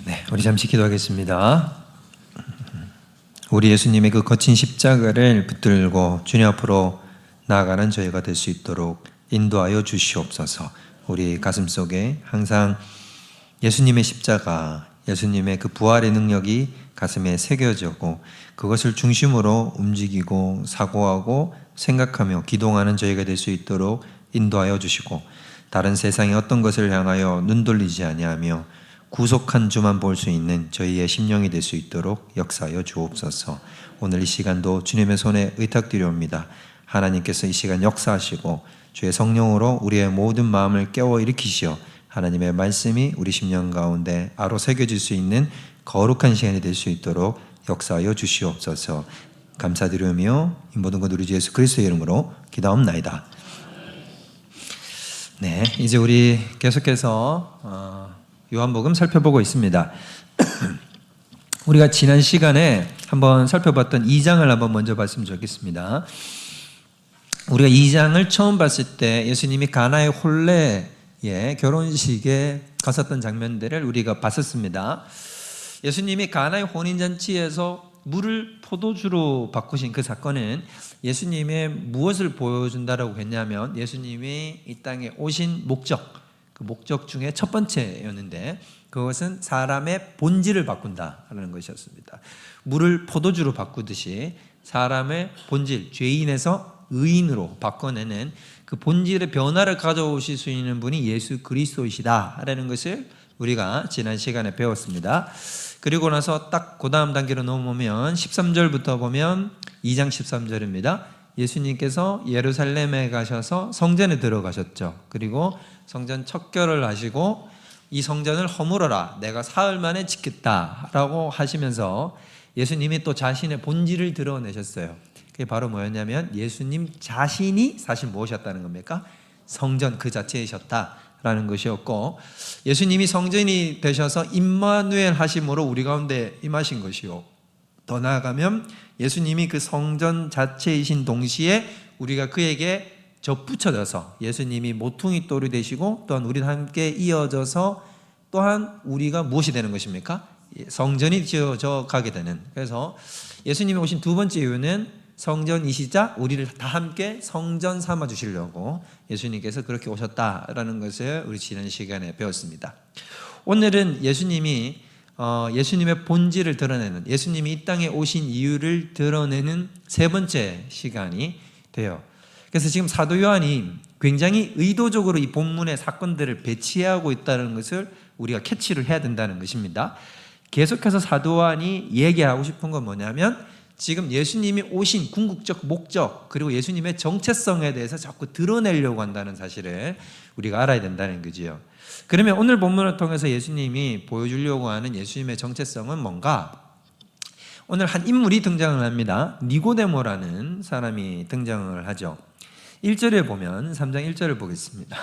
네, 우리 잠시 기도하겠습니다. 우리 예수님의 그 거친 십자가를 붙들고 주님 앞으로 나아가는 저희가 될 수 있도록 인도하여 주시옵소서. 우리 가슴속에 항상 예수님의 십자가, 예수님의 그 부활의 능력이 가슴에 새겨지고 그것을 중심으로 움직이고 사고하고 생각하며 기동하는 저희가 될 수 있도록 인도하여 주시고, 다른 세상의 어떤 것을 향하여 눈 돌리지 아니하며 구속한 주만 볼 수 있는 저희의 심령이 될 수 있도록 역사하여 주옵소서. 오늘 이 시간도 주님의 손에 의탁드리옵니다. 하나님께서 이 시간 역사하시고 주의 성령으로 우리의 모든 마음을 깨워 일으키시어 하나님의 말씀이 우리 심령 가운데 아로 새겨질 수 있는 거룩한 시간이 될 수 있도록 역사하여 주시옵소서. 감사드리며 이 모든 것 우리 주 예수 그리스도의 이름으로 기도하옵나이다. 네, 이제 우리 계속해서 요한복음 살펴보고 있습니다. 우리가 지난 시간에 한번 살펴봤던 2장을 한번 먼저 봤으면 좋겠습니다. 우리가 2장을 처음 봤을 때 예수님이 가나의 혼례의 결혼식에 갔었던 장면들을 우리가 봤었습니다. 예수님이 가나의 혼인잔치에서 물을 포도주로 바꾸신 그 사건은 예수님의 무엇을 보여준다라고 했냐면, 예수님이 이 땅에 오신 목적, 그 목적 중에 첫 번째였는데 그것은 사람의 본질을 바꾼다라는 것이었습니다. 물을 포도주로 바꾸듯이 사람의 본질, 죄인에서 의인으로 바꿔내는 그 본질의 변화를 가져오실 수 있는 분이 예수 그리스도이시다라는 것을 우리가 지난 시간에 배웠습니다. 그리고 나서 딱 그 다음 단계로 넘어오면 13절부터 보면 2장 13절입니다. 예수님께서 예루살렘에 가셔서 성전에 들어가셨죠. 그리고 성전 척결을 하시고 이 성전을 허물어라, 내가 사흘 만에 짓겠다라고 하시면서 예수님이 또 자신의 본질을 드러내셨어요. 그게 바로 뭐였냐면 예수님 자신이 사실 무엇이었다는 겁니까? 성전 그 자체이셨다라는 것이었고, 예수님이 성전이 되셔서 임마누엘 하심으로 우리 가운데 임하신 것이요, 더 나아가면 예수님이 그 성전 자체이신 동시에 우리가 그에게 접붙여져서 예수님이 모퉁이 돌이 되시고 또한 우리와 함께 이어져서 또한 우리가 무엇이 되는 것입니까? 성전이 지어져 가게 되는. 그래서 예수님이 오신 두 번째 이유는 성전이시자 우리를 다 함께 성전 삼아 주시려고 예수님께서 그렇게 오셨다라는 것을 우리 지난 시간에 배웠습니다. 오늘은 예수님이 예수님의 본질을 드러내는, 예수님이 이 땅에 오신 이유를 드러내는 세 번째 시간이 돼요. 그래서 지금 사도 요한이 굉장히 의도적으로 이 본문의 사건들을 배치하고 있다는 것을 우리가 캐치를 해야 된다는 것입니다. 계속해서 사도 요한이 얘기하고 싶은 건 뭐냐면, 지금 예수님이 오신 궁극적 목적, 그리고 예수님의 정체성에 대해서 자꾸 드러내려고 한다는 사실을 우리가 알아야 된다는 거지요. 그러면 오늘 본문을 통해서 예수님이 보여주려고 하는 예수님의 정체성은 뭔가? 오늘 한 인물이 등장을 합니다. 니고데모라는 사람이 등장을 하죠. 1절에 보면 3장 1절을 보겠습니다.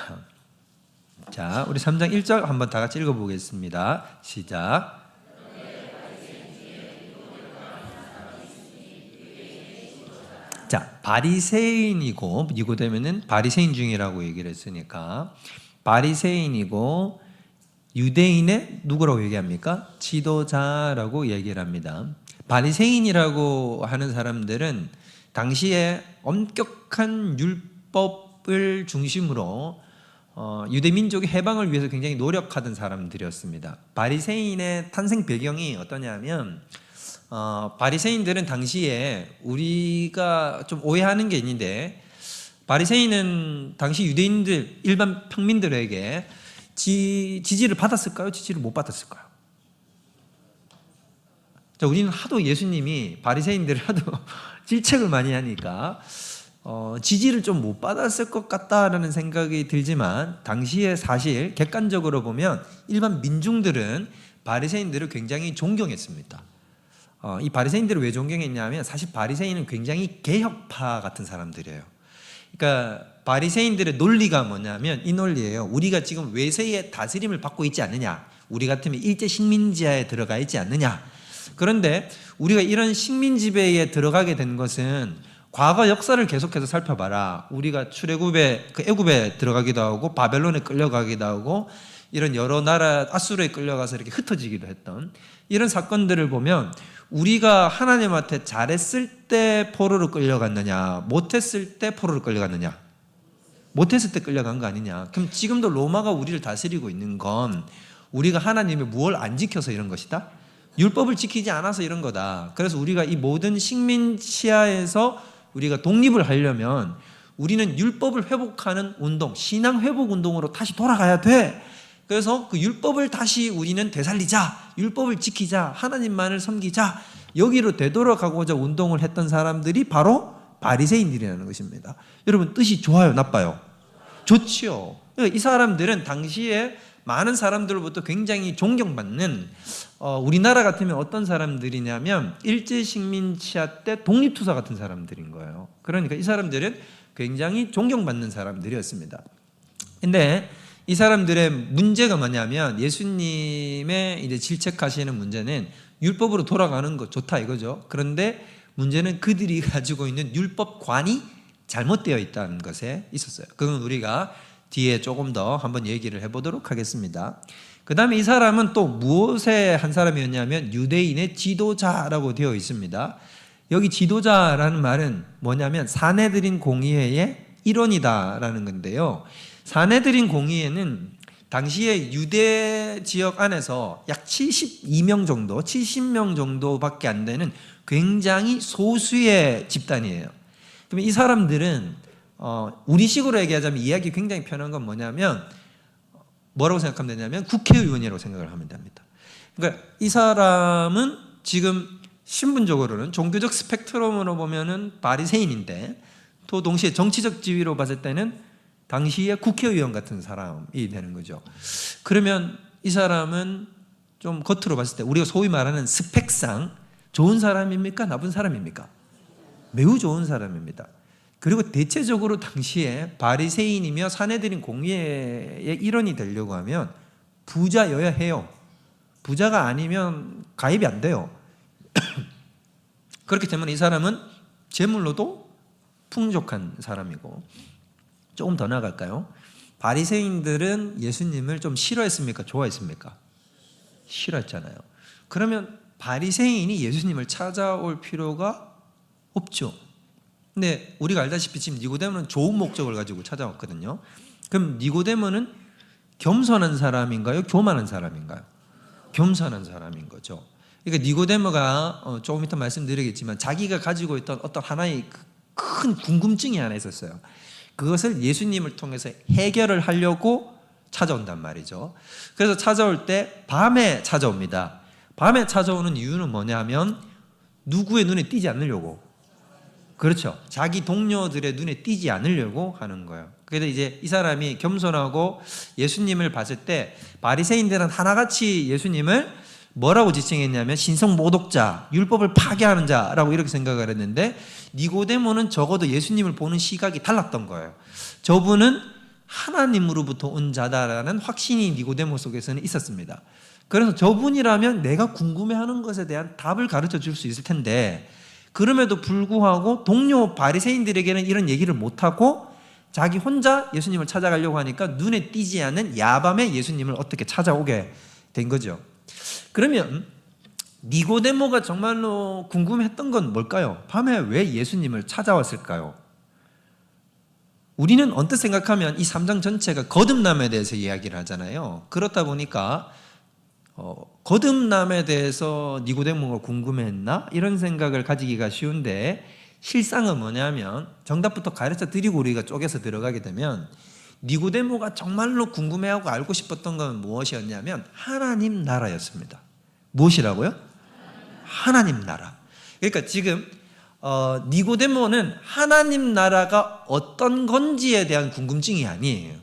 자, 우리 3장 1절 한번 다 같이 읽어보겠습니다. 시작. 자, 바리새인이고, 니고데모는 바리새인 중이라고 얘기를 했으니까 바리새인이고 유대인의 누구라고 얘기합니까? 지도자라고 얘기를 합니다. 바리새인이라고 하는 사람들은 당시에 엄격한 율법을 중심으로 유대 민족의 해방을 위해서 굉장히 노력하던 사람들이었습니다. 바리새인의 탄생 배경이 어떠냐면, 바리새인들은 당시에 우리가 좀 오해하는 게 있는데, 바리새인은 당시 유대인들, 일반 평민들에게 지지를 받았을까요? 지지를 못 받았을까요? 자, 우리는 하도 예수님이 바리새인들을 하도 질책을 많이 하니까 지지를 좀 못 받았을 것 같다라는 생각이 들지만, 당시에 사실 객관적으로 보면 일반 민중들은 바리새인들을 굉장히 존경했습니다. 이 바리새인들을 왜 존경했냐면, 사실 바리새인은 굉장히 개혁파 같은 사람들이에요. 그러니까 바리새인들의 논리가 뭐냐면 이 논리예요. 우리가 지금 외세의 다스림을 받고 있지 않느냐, 우리 같으면 일제 식민지하에 들어가 있지 않느냐. 그런데 우리가 이런 식민지배에 들어가게 된 것은 과거 역사를 계속해서 살펴봐라. 우리가 출애굽에, 애굽에 들어가기도 하고 바벨론에 끌려가기도 하고 이런 여러 나라 아수르에 끌려가서 이렇게 흩어지기도 했던 이런 사건들을 보면 우리가 하나님한테 잘했을 때 포로로 끌려갔느냐, 못했을 때 포로로 끌려갔느냐? 못했을 때 끌려간 거 아니냐? 그럼 지금도 로마가 우리를 다스리고 있는 건 우리가 하나님의 무엇을 안 지켜서 이런 것이다? 율법을 지키지 않아서 이런 거다. 그래서 우리가 이 모든 식민 치하에서 우리가 독립을 하려면 우리는 율법을 회복하는 운동, 신앙 회복 운동으로 다시 돌아가야 돼. 그래서 그 율법을 다시 우리는 되살리자, 율법을 지키자, 하나님만을 섬기자, 여기로 되돌아가고자 운동을 했던 사람들이 바로 바리새인들이라는 것입니다. 여러분, 뜻이 좋아요, 나빠요? 좋지요. 이 사람들은 당시에 많은 사람들로부터 굉장히 존경받는, 우리나라 같으면 어떤 사람들이냐면 일제식민 치하 때 독립투사 같은 사람들인 거예요. 그러니까 이 사람들은 굉장히 존경받는 사람들이었습니다. 근데 이 사람들의 문제가 뭐냐면 예수님의 이제 질책하시는 문제는 율법으로 돌아가는 거 좋다 이거죠. 그런데 문제는 그들이 가지고 있는 율법관이 잘못되어 있다는 것에 있었어요. 그건 우리가 뒤에 조금 더 한번 얘기를 해보도록 하겠습니다. 그 다음에 이 사람은 또 무엇의 한 사람이었냐면 유대인의 지도자라고 되어 있습니다. 여기 지도자라는 말은 뭐냐면 사내들인 공의회의 일원이다라는 건데요. 사내들인 공의회는 당시에 유대 지역 안에서 약 72명 정도, 70명 정도밖에 안 되는 굉장히 소수의 집단이에요. 그러면 이 사람들은 우리식으로 얘기하자면 이야기 굉장히 편한 건 뭐냐면 뭐라고 생각하면 되냐면 국회의원이라고 생각을 하면 됩니다. 그러니까 이 사람은 지금 신분적으로는 종교적 스펙트럼으로 보면은 바리새인인데 또 동시에 정치적 지위로 봤을 때는 당시에 국회의원 같은 사람이 되는 거죠. 그러면 이 사람은 좀 겉으로 봤을 때 우리가 소위 말하는 스펙상 좋은 사람입니까? 나쁜 사람입니까? 매우 좋은 사람입니다. 그리고 대체적으로 당시에 바리새인이며 사내들인 공의회의 일원이 되려고 하면 부자여야 해요. 부자가 아니면 가입이 안 돼요. 그렇기 때문에 이 사람은 재물로도 풍족한 사람이고, 조금 더 나아갈까요? 바리새인들은 예수님을 좀 싫어했습니까? 좋아했습니까? 싫어했잖아요. 그러면 바리새인이 예수님을 찾아올 필요가 없죠. 근데 우리가 알다시피 지금 니고데모는 좋은 목적을 가지고 찾아왔거든요. 그럼 니고데모는 겸손한 사람인가요? 교만한 사람인가요? 겸손한 사람인 거죠. 그러니까 니고데모가 조금 이따 말씀드리겠지만 자기가 가지고 있던 어떤 하나의 큰 궁금증이 하나 있었어요. 그것을 예수님을 통해서 해결을 하려고 찾아온단 말이죠. 그래서 찾아올 때 밤에 찾아옵니다. 밤에 찾아오는 이유는 뭐냐면 누구의 눈에 띄지 않으려고. 그렇죠. 자기 동료들의 눈에 띄지 않으려고 하는 거예요. 그래서 이제 이 사람이 겸손하고 예수님을 봤을 때 바리새인들은 하나같이 예수님을 뭐라고 지칭했냐면 신성 모독자, 율법을 파괴하는 자라고 이렇게 생각을 했는데 니고데모는 적어도 예수님을 보는 시각이 달랐던 거예요. 저분은 하나님으로부터 온 자다라는 확신이 니고데모 속에서는 있었습니다. 그래서 저분이라면 내가 궁금해하는 것에 대한 답을 가르쳐 줄 수 있을 텐데 그럼에도 불구하고 동료 바리새인들에게는 이런 얘기를 못하고 자기 혼자 예수님을 찾아가려고 하니까 눈에 띄지 않는 야밤에 예수님을 어떻게 찾아오게 된 거죠. 그러면 니고데모가 정말로 궁금했던 건 뭘까요? 밤에 왜 예수님을 찾아왔을까요? 우리는 언뜻 생각하면 이 3장 전체가 거듭남에 대해서 이야기를 하잖아요. 그렇다 보니까 거듭남에 대해서 니고데모가 궁금했나? 이런 생각을 가지기가 쉬운데 실상은 뭐냐면 정답부터 가르쳐 드리고 우리가 쪼개서 들어가게 되면 니고데모가 정말로 궁금해하고 알고 싶었던 건 무엇이었냐면 하나님 나라였습니다. 무엇이라고요? 하나님 나라. 그러니까 지금 니고데모는 하나님 나라가 어떤 건지에 대한 궁금증이 아니에요.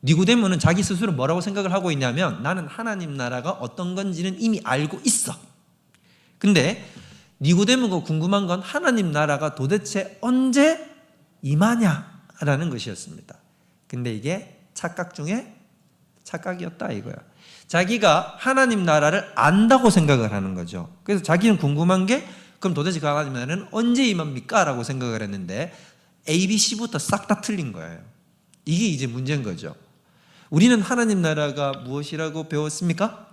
니고데모는 자기 스스로 뭐라고 생각을 하고 있냐면 나는 하나님 나라가 어떤 건지는 이미 알고 있어. 근데 니고데모가 궁금한 건 하나님 나라가 도대체 언제 임하냐라는 것이었습니다. 근데 이게 착각 중에 착각이었다 이거야. 자기가 하나님 나라를 안다고 생각을 하는 거죠. 그래서 자기는 궁금한 게 그럼 도대체 그 하나님 나라는 언제 임합니까? 라고 생각을 했는데 ABC부터 싹 다 틀린 거예요. 이게 이제 문제인 거죠. 우리는 하나님 나라가 무엇이라고 배웠습니까?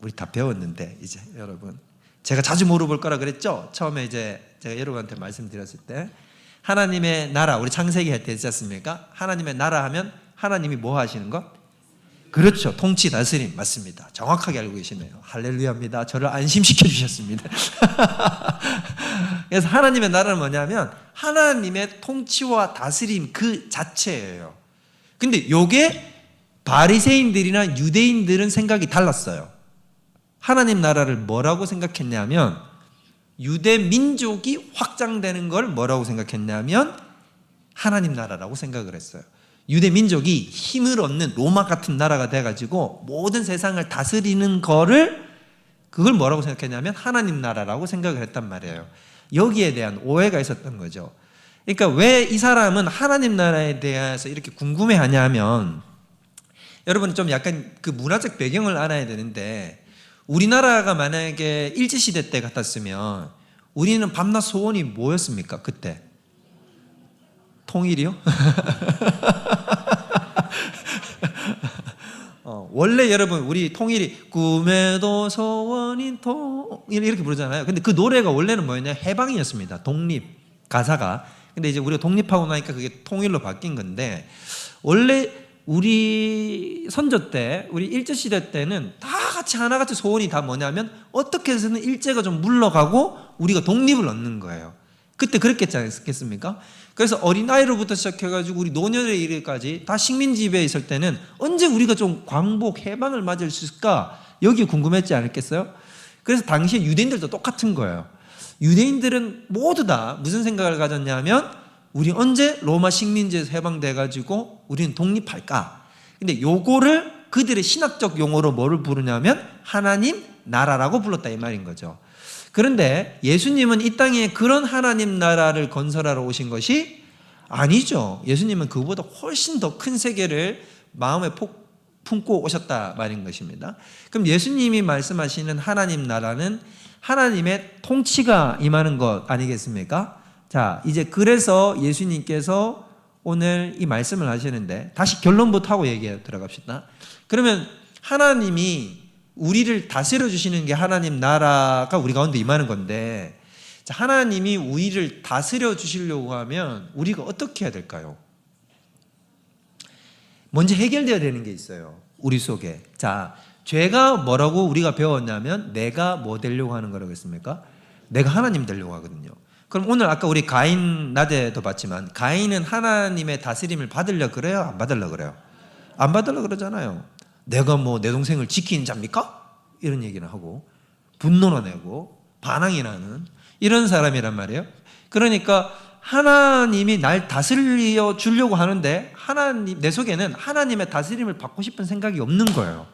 우리 다 배웠는데 이제 여러분, 제가 자주 물어볼 거라 그랬죠? 처음에 이제 제가 여러분한테 말씀드렸을 때 하나님의 나라, 우리 창세기 할 때 있지 않습니까? 하나님의 나라 하면 하나님이 뭐 하시는 것? 그렇죠. 통치 다스림 맞습니다. 정확하게 알고 계시네요. 할렐루야입니다. 저를 안심시켜 주셨습니다. 그래서 하나님의 나라는 뭐냐면 하나님의 통치와 다스림 그 자체예요. 근데 요게 바리새인들이나 유대인들은 생각이 달랐어요. 하나님 나라를 뭐라고 생각했냐면 유대 민족이 확장되는 걸 뭐라고 생각했냐면 하나님 나라라고 생각을 했어요. 유대 민족이 힘을 얻는 로마 같은 나라가 돼가지고 모든 세상을 다스리는 그걸 뭐라고 생각했냐면 하나님 나라라고 생각을 했단 말이에요. 여기에 대한 오해가 있었던 거죠. 그러니까 왜 이 사람은 하나님 나라에 대해서 이렇게 궁금해하냐면 여러분 좀 약간 그 문화적 배경을 알아야 되는데 우리나라가 만약에 일제시대 때 같았으면 우리는 밤낮 소원이 뭐였습니까? 그때 통일이요? 원래 여러분 우리 통일이 꿈에도 소원인 통일 이렇게 부르잖아요. 근데 그 노래가 원래는 뭐였냐? 해방이었습니다. 독립 가사가. 근데 이제 우리가 독립하고 나니까 그게 통일로 바뀐 건데 원래 우리 선조 때 우리 일제시대 때는 다 같이 하나같이 소원이 다 뭐냐면 어떻게 해서는 일제가 좀 물러가고 우리가 독립을 얻는 거예요. 그때 그랬겠지 않겠습니까? 그래서 어린아이로부터 시작해가지고 우리 노년에 이르기까지 다 식민지배에 있을 때는 언제 우리가 좀 광복, 해방을 맞을 수 있을까? 여기 궁금했지 않겠어요? 그래서 당시에 유대인들도 똑같은 거예요. 유대인들은 모두 다 무슨 생각을 가졌냐면 우리 언제 로마 식민지에서 해방돼가지고 우리는 독립할까? 근데 요거를 그들의 신학적 용어로 뭐를 부르냐면 하나님 나라라고 불렀다 이 말인 거죠. 그런데 예수님은 이 땅에 그런 하나님 나라를 건설하러 오신 것이 아니죠. 예수님은 그보다 훨씬 더 큰 세계를 마음에 품고 오셨다 말인 것입니다. 그럼 예수님이 말씀하시는 하나님 나라는 하나님의 통치가 임하는 것 아니겠습니까? 자, 이제 그래서 예수님께서 오늘 이 말씀을 하시는데 다시 결론부터 하고 얘기해 들어갑시다. 그러면 하나님이 우리를 다스려 주시는 게 하나님 나라가 우리 가운데 임하는 건데 자, 하나님이 우리를 다스려 주시려고 하면 우리가 어떻게 해야 될까요? 먼저 해결되어야 되는 게 있어요. 우리 속에. 자, 죄가 뭐라고 우리가 배웠냐면 내가 뭐 되려고 하는 거라고 했습니까? 내가 하나님 되려고 하거든요. 그럼 오늘 아까 우리 가인 낮에도 봤지만 가인은 하나님의 다스림을 받으려고 그래요? 안 받으려고 그래요? 안 받으려고 그러잖아요. 내가 뭐 내 동생을 지키는 자입니까? 이런 얘기는 하고 분노나 내고 반항이 나는 이런 사람이란 말이에요. 그러니까 하나님이 날 다스려 주려고 하는데 내 속에는 하나님의 다스림을 받고 싶은 생각이 없는 거예요.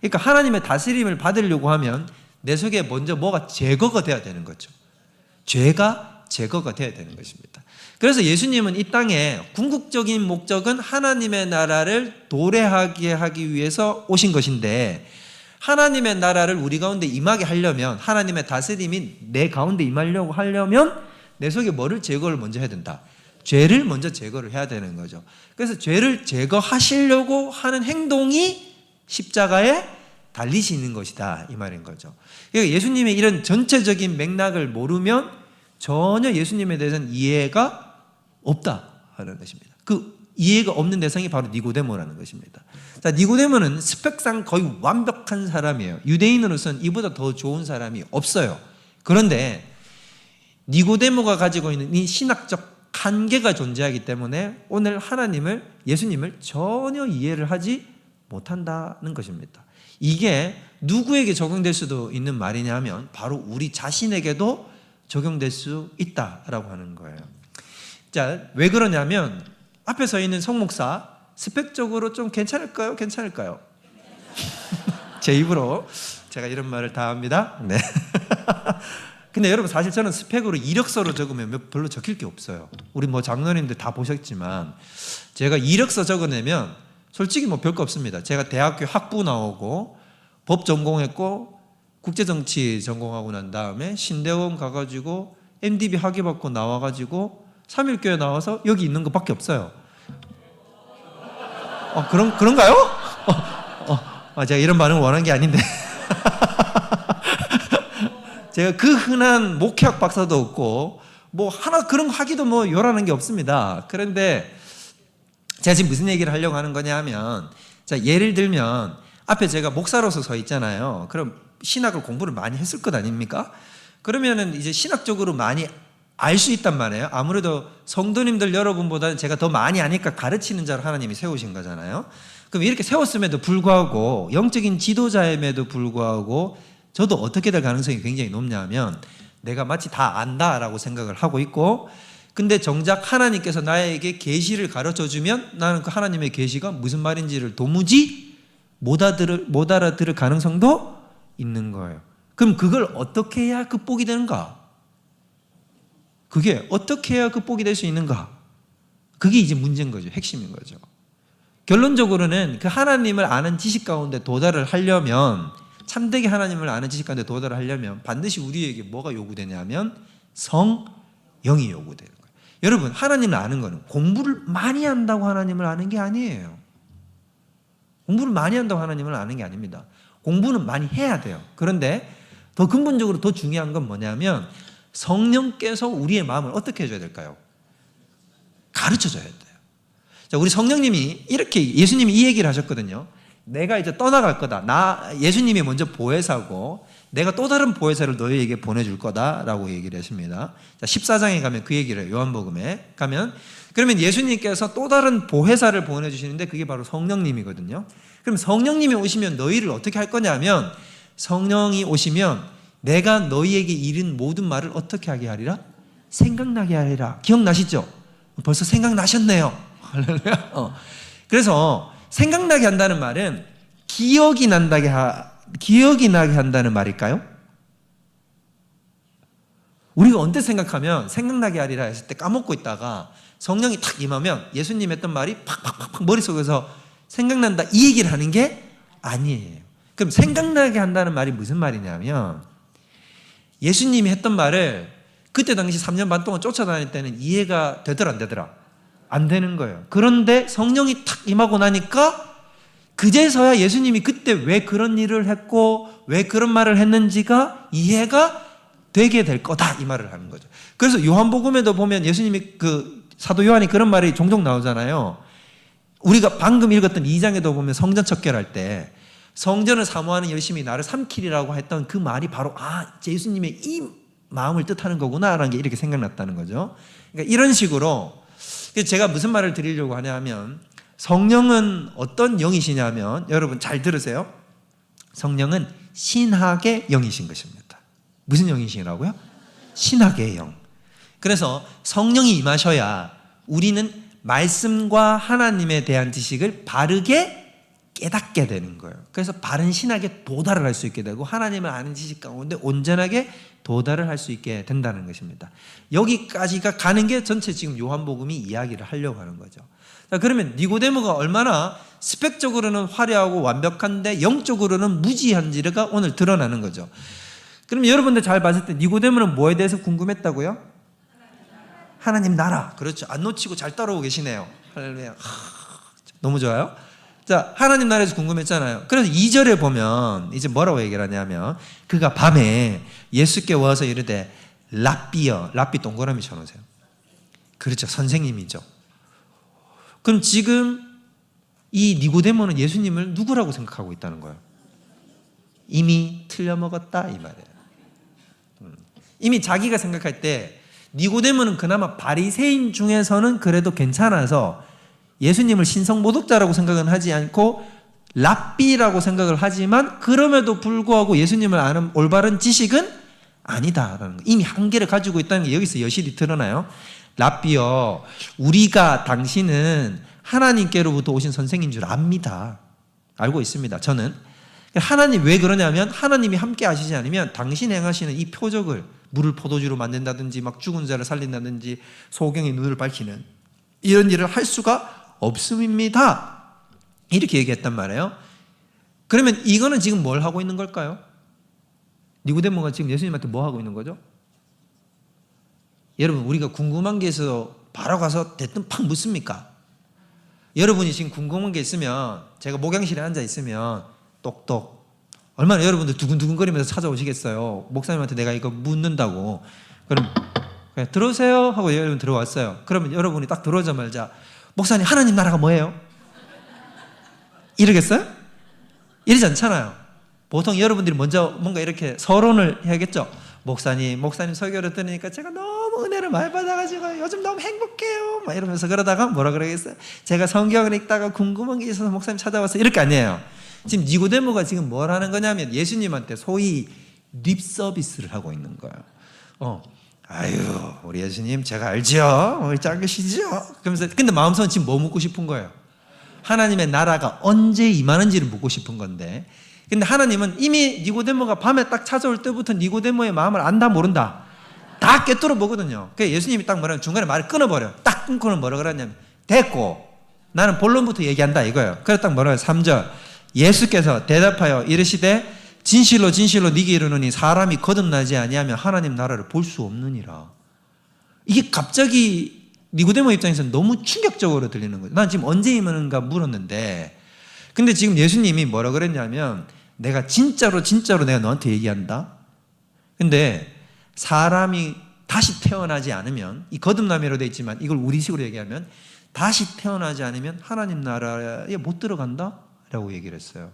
그러니까 하나님의 다스림을 받으려고 하면 내 속에 먼저 뭐가 제거가 돼야 되는 거죠. 죄가 제거가 돼야 되는 것입니다. 그래서 예수님은 이 땅에 궁극적인 목적은 하나님의 나라를 도래하게 하기 위해서 오신 것인데 하나님의 나라를 우리 가운데 임하게 하려면 하나님의 다스림이 내 가운데 임하려고 하려면 내 속에 뭐를 제거를 먼저 해야 된다? 죄를 먼저 제거를 해야 되는 거죠. 그래서 죄를 제거하시려고 하는 행동이 십자가에 달리시는 것이다 이 말인 거죠. 그러니까 예수님의 이런 전체적인 맥락을 모르면 전혀 예수님에 대해서는 이해가 없다 하는 것입니다. 그 이해가 없는 대상이 바로 니고데모라는 것입니다. 자, 니고데모는 스펙상 거의 완벽한 사람이에요. 유대인으로서는 이보다 더 좋은 사람이 없어요. 그런데 니고데모가 가지고 있는 이 신학적 한계가 존재하기 때문에 오늘 예수님을 전혀 이해를 하지 못한다는 것입니다. 이게 누구에게 적용될 수도 있는 말이냐면 바로 우리 자신에게도 적용될 수 있다라고 하는 거예요. 자, 왜 그러냐면 앞에 서 있는 송 목사 스펙적으로 좀 괜찮을까요? 괜찮을까요? 제 입으로 제가 이런 말을 다 합니다. 네. 근데 여러분 사실 저는 스펙으로 이력서로 적으면 별로 적힐 게 없어요. 우리 뭐 장로님들 다 보셨지만 제가 이력서 적어내면 솔직히 뭐 별거 없습니다. 제가 대학교 학부 나오고 법 전공했고 국제정치 전공하고 난 다음에 신대원 가가지고 MDB 학위 받고 나와가지고 3.1교회 나와서 여기 있는 것밖에 없어요. 그런가요? 제가 이런 반응을 원한 게 아닌데. 제가 그 흔한 목회학 박사도 없고, 하나 그런 거 하기도 요란한 게 없습니다. 그런데 제가 지금 무슨 얘기를 하려고 하는 거냐 하면, 자, 예를 들면, 앞에 제가 목사로서 서 있잖아요. 그럼 신학을 공부를 많이 했을 것 아닙니까? 그러면은 이제 신학적으로 많이 알 수 있단 말이에요. 아무래도 성도님들 여러분보다는 제가 더 많이 아니까 가르치는 자로 하나님이 세우신 거잖아요. 그럼 이렇게 세웠음에도 불구하고, 영적인 지도자임에도 불구하고, 저도 어떻게 될 가능성이 굉장히 높냐면, 내가 마치 다 안다라고 생각을 하고 있고, 근데 정작 하나님께서 나에게 계시를 가르쳐 주면 나는 그 하나님의 계시가 무슨 말인지를 도무지 못 알아들을 가능성도 있는 거예요. 그럼 그걸 어떻게 해야 극복이 되는가? 그게 어떻게 해야 극복이 될 수 있는가? 그게 이제 문제인 거죠. 핵심인 거죠. 결론적으로는 그 하나님을 아는 지식 가운데 도달을 하려면, 참되게 하나님을 아는 지식 가운데 도달을 하려면 반드시 우리에게 뭐가 요구되냐면 성령이 요구되는 거예요. 여러분, 하나님을 아는 거는 공부를 많이 한다고 하나님을 아는 게 아니에요. 공부를 많이 한다고 하나님을 아는 게 아닙니다. 공부는 많이 해야 돼요. 그런데 더 근본적으로 더 중요한 건 뭐냐면, 성령께서 우리의 마음을 어떻게 해줘야 될까요? 가르쳐줘야 돼요. 자, 우리 성령님이 이렇게, 예수님이 이 얘기를 하셨거든요. 내가 이제 떠나갈 거다. 예수님이 먼저 보혜사고, 내가 또 다른 보혜사를 너희에게 보내줄 거다라고 얘기를 했습니다. 자, 14장에 가면 그 얘기를 해요. 요한복음에 가면. 그러면 예수님께서 또 다른 보혜사를 보내주시는데 그게 바로 성령님이거든요. 그럼 성령님이 오시면 너희를 어떻게 할 거냐면, 성령이 오시면 내가 너희에게 이른 모든 말을 어떻게 하게 하리라? 생각나게 하리라. 기억나시죠? 벌써 생각나셨네요. 할렐루야. 그래서 생각나게 한다는 말은 기억이 나게 한다는 말일까요? 우리가 언제 생각하면 생각나게 하리라 했을 때 까먹고 있다가 성령이 탁 임하면 예수님 했던 말이 팍팍팍 머릿속에서 생각난다, 이 얘기를 하는 게 아니에요. 그럼 생각나게 한다는 말이 무슨 말이냐면, 예수님이 했던 말을 그때 당시 3년 반 동안 쫓아다닐 때는 이해가 되더라 안 되더라? 안 되는 거예요. 그런데 성령이 탁 임하고 나니까 그제서야 예수님이 그때 왜 그런 일을 했고 왜 그런 말을 했는지가 이해가 되게 될 거다, 이 말을 하는 거죠. 그래서 요한복음에도 보면 예수님이 사도 요한이 그런 말이 종종 나오잖아요. 우리가 방금 읽었던 2장에도 보면 성전 척결할 때 성전을 사모하는 열심히 나를 삼키리라고 했던 그 말이 바로 예수님의 이 마음을 뜻하는 거구나라는 게 이렇게 생각났다는 거죠. 그러니까 이런 식으로, 제가 무슨 말을 드리려고 하냐 하면, 성령은 어떤 영이시냐면, 여러분 잘 들으세요. 성령은 신학의 영이신 것입니다. 무슨 영이시라고요? 신학의 영. 그래서 성령이 임하셔야 우리는 말씀과 하나님에 대한 지식을 바르게 깨닫게 되는 거예요. 그래서 바른 신학에 도달을 할 수 있게 되고 하나님을 아는 지식 가운데 온전하게 도달을 할 수 있게 된다는 것입니다. 여기까지가 가는 게 전체 지금 요한복음이 이야기를 하려고 하는 거죠. 자, 그러면 니고데모가 얼마나 스펙적으로는 화려하고 완벽한데 영적으로는 무지한지가 오늘 드러나는 거죠. 그럼 여러분들 잘 봤을 때 니고데모는 뭐에 대해서 궁금했다고요? 하나님 나라. 그렇죠. 안 놓치고 잘 따라오고 계시네요. 할렐루야. 너무 좋아요. 자, 하나님 나라에서 궁금했잖아요. 그래서 2절에 보면 이제 뭐라고 얘기를 하냐면, 그가 밤에 예수께 와서 이르되 랍비여, 랍비 동그라미 쳐놓으세요. 그렇죠. 선생님이죠. 그럼 지금 이 니고데모는 예수님을 누구라고 생각하고 있다는 거예요? 이미 틀려먹었다, 이 말이에요. 이미 자기가 생각할 때 니고데모는 그나마 바리새인 중에서는 그래도 괜찮아서 예수님을 신성모독자라고 생각은 하지 않고 랍비라고 생각을 하지만, 그럼에도 불구하고 예수님을 아는 올바른 지식은 아니다라는 거, 이미 한계를 가지고 있다는 게 여기서 여실히 드러나요. 랍비여, 우리가 당신은 하나님께로부터 오신 선생인 줄 압니다. 알고 있습니다. 저는. 하나님 왜 그러냐면, 하나님이 함께 하시지 않으면 당신 행하시는 이 표적을, 물을 포도주로 만든다든지 막 죽은 자를 살린다든지 소경의 눈을 밝히는 이런 일을 할 수가 없음입니다. 이렇게 얘기했단 말이에요. 그러면 이거는 지금 뭘 하고 있는 걸까요? 니고데모가 지금 예수님한테 뭐 하고 있는 거죠? 여러분, 우리가 궁금한 게 있어서 바로 가서 대뜸 팍 묻습니까? 여러분이 지금 궁금한 게 있으면 제가 목양실에 앉아 있으면 똑똑 얼마나 여러분들 두근두근거리면서 찾아오시겠어요. 목사님한테 내가 이거 묻는다고. 그럼 그냥 들어오세요 하고 여러분 들어왔어요. 그러면 여러분이 딱 들어오자마자 목사님 하나님 나라가 뭐예요? 이러겠어요? 이러지 않잖아요. 보통 여러분들이 먼저 뭔가 이렇게 서론을 해야겠죠. 목사님 설교를 들으니까 제가 너무 은혜를 많이 받아가지고 요즘 너무 행복해요 막 이러면서 그러다가 뭐라 그러겠어요? 제가 성경을 읽다가 궁금한 게 있어서 목사님 찾아왔어요. 이렇게 아니에요. 지금 니고데모가 지금 뭘 하는 거냐면 예수님한테 소위 립 서비스를 하고 있는 거예요. 아유 우리 예수님 제가 알죠? 우리 작으시죠? 그러면서 근데 마음속은 지금 뭐 묻고 싶은 거예요? 하나님의 나라가 언제 임하는지를 묻고 싶은 건데, 근데 하나님은 이미 니고데모가 밤에 딱 찾아올 때부터 니고데모의 마음을 안다 모른다 다 꿰뚫어 보거든요. 그래서 예수님이 딱 뭐라면 중간에 말을 끊어버려. 딱 끊고는 뭐라 그러냐면 됐고 나는 본론부터 얘기한다 이거예요. 그래서 딱 뭐라 해요? 3절 예수께서 대답하여 이르시되 진실로 진실로 네게 이르노니 사람이 거듭나지 아니하면 하나님 나라를 볼 수 없느니라. 이게 갑자기 니고데모 입장에서는 너무 충격적으로 들리는 거죠. 난 지금 언제 임하는가 물었는데, 근데 지금 예수님이 뭐라 그랬냐면 내가 진짜로 내가 너한테 얘기한다. 근데 사람이 다시 태어나지 않으면, 이 거듭남이라고 되어 있지만 이걸 우리식으로 얘기하면 다시 태어나지 않으면 하나님 나라에 못 들어간다 라고 얘기를 했어요.